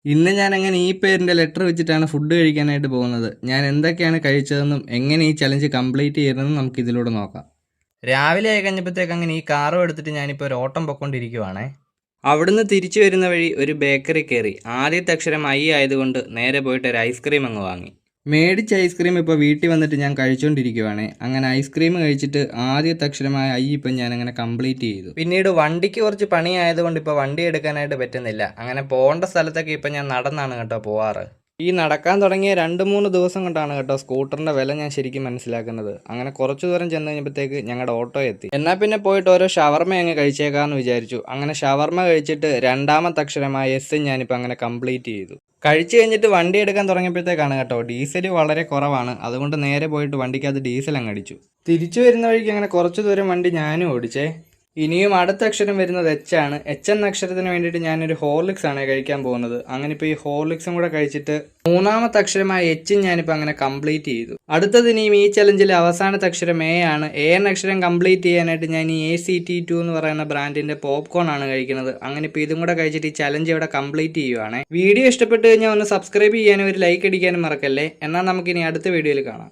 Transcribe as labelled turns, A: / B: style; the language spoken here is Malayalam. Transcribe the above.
A: ഇന്ന് ഞാൻ അങ്ങനെ ഈ പേരിൻ്റെ ലെറ്റർ വെച്ചിട്ടാണ് ഫുഡ് കഴിക്കാനായിട്ട് പോകുന്നത്. ഞാൻ എന്തൊക്കെയാണ് കഴിച്ചതെന്നും എങ്ങനെ ഈ ചലഞ്ച് കംപ്ലീറ്റ് ചെയ്തതെന്നും നമുക്ക് ഇതിലൂടെ നോക്കാം. രാവിലെ ആയി കഴിഞ്ഞപ്പോഴത്തേക്ക് അങ്ങനെ ഈ കാറും എടുത്തിട്ട് ഞാനിപ്പോൾ ഒരു ഓട്ടം പൊയ്ക്കൊണ്ടിരിക്കുവാണേ. അവിടുന്ന് തിരിച്ചു വരുന്ന വഴി ഒരു ബേക്കറി കയറി. ആദ്യത്തെ അക്ഷരം ഐ ആയതുകൊണ്ട് നേരെ പോയിട്ട് ഒരു ഐസ്ക്രീം അങ്ങ് വാങ്ങി. മേടിച്ച ഐസ്ക്രീം ഇപ്പോൾ വീട്ടിൽ വന്നിട്ട് ഞാൻ കഴിച്ചുകൊണ്ടിരിക്കുവാണേ. അങ്ങനെ ഐസ്ക്രീം കഴിച്ചിട്ട് ആദ്യത്തെ അക്ഷരമായ ഐ ഇപ്പം ഞാൻ അങ്ങനെ കംപ്ലീറ്റ് ചെയ്തു. പിന്നീട് വണ്ടിക്ക് കുറച്ച് പണിയായതുകൊണ്ട് ഇപ്പോൾ വണ്ടി എടുക്കാനായിട്ട് പറ്റുന്നില്ല. അങ്ങനെ പോകേണ്ട സ്ഥലത്തൊക്കെ ഇപ്പം ഞാൻ നടന്നാണ് കേട്ടോ പോവാറ്. ഈ നടക്കാൻ തുടങ്ങിയ 2-3 ദിവസം കൊണ്ടാണ് കേട്ടോ സ്കൂട്ടറിൻ്റെ വില ഞാൻ ശരിക്കും മനസ്സിലാക്കുന്നത്. അങ്ങനെ കുറച്ച് ദൂരം ചെന്ന് കഴിഞ്ഞപ്പോഴത്തേക്ക് ഞങ്ങളുടെ ഓട്ടോ എത്തി. എന്നാൽ പിന്നെ പോയിട്ട് ഓരോ ഷവർമ അങ്ങ് കഴിച്ചേക്കാമെന്ന് വിചാരിച്ചു. അങ്ങനെ ഷവർമ കഴിച്ചിട്ട് രണ്ടാമത്തെ അക്ഷരമായ എസ് ഞാനിപ്പോൾ അങ്ങനെ കംപ്ലീറ്റ് ചെയ്തു. കഴിച്ചു കഴിഞ്ഞിട്ട് വണ്ടി എടുക്കാൻ തുടങ്ങിയപ്പോഴത്തേക്കാണ് കേട്ടോ ഡീസൽ വളരെ കുറവാണ്. അതുകൊണ്ട് നേരെ പോയിട്ട് വണ്ടിക്കകത്ത് ഡീസൽ അങ്ങ് അടിച്ചു. തിരിച്ചു വരുന്ന വഴിക്ക് അങ്ങനെ കുറച്ച് ദൂരം വണ്ടി ഞാനും ഓടിച്ചേ. ഇനിയും അടുത്ത അക്ഷരം വരുന്നത് എച്ച് ആണ്. എച്ച് എന്ന അക്ഷരത്തിന് വേണ്ടിയിട്ട് ഞാനൊരു ഹോർലിക്സ് ആണ് കഴിക്കാൻ പോകുന്നത്. അങ്ങനെ ഇപ്പോൾ ഈ ഹോർലിക്സും കൂടെ കഴിച്ചിട്ട് മൂന്നാമത്തെ അക്ഷരമായ എച്ചും ഞാനിപ്പോൾ അങ്ങനെ കംപ്ലീറ്റ് ചെയ്തു. അടുത്തത് ഇനിയും ഈ ചലഞ്ചിലെ അവസാനത്തെ അക്ഷരം എ ആണ്. എ എന്ന അക്ഷരം കംപ്ലീറ്റ് ചെയ്യാനായിട്ട് ഞാൻ ഈ ACT2 എന്ന് പറയുന്ന ബ്രാൻഡിൻ്റെ പോപ്കോൺ ആണ് കഴിക്കുന്നത്. അങ്ങനെ ഇപ്പോൾ ഇതും കൂടെ കഴിച്ചിട്ട് ഈ ചലഞ്ച് ഇവിടെ കംപ്ലീറ്റ് ചെയ്യുവാണ്. വീഡിയോ ഇഷ്ടപ്പെട്ട് കഴിഞ്ഞാൽ ഒന്ന് സബ്സ്ക്രൈബ് ചെയ്യാനും ഒരു ലൈക്ക് അടിക്കാനും മറക്കല്ലേ. എന്നാൽ നമുക്കിനി അടുത്ത വീഡിയോയിൽ കാണാം.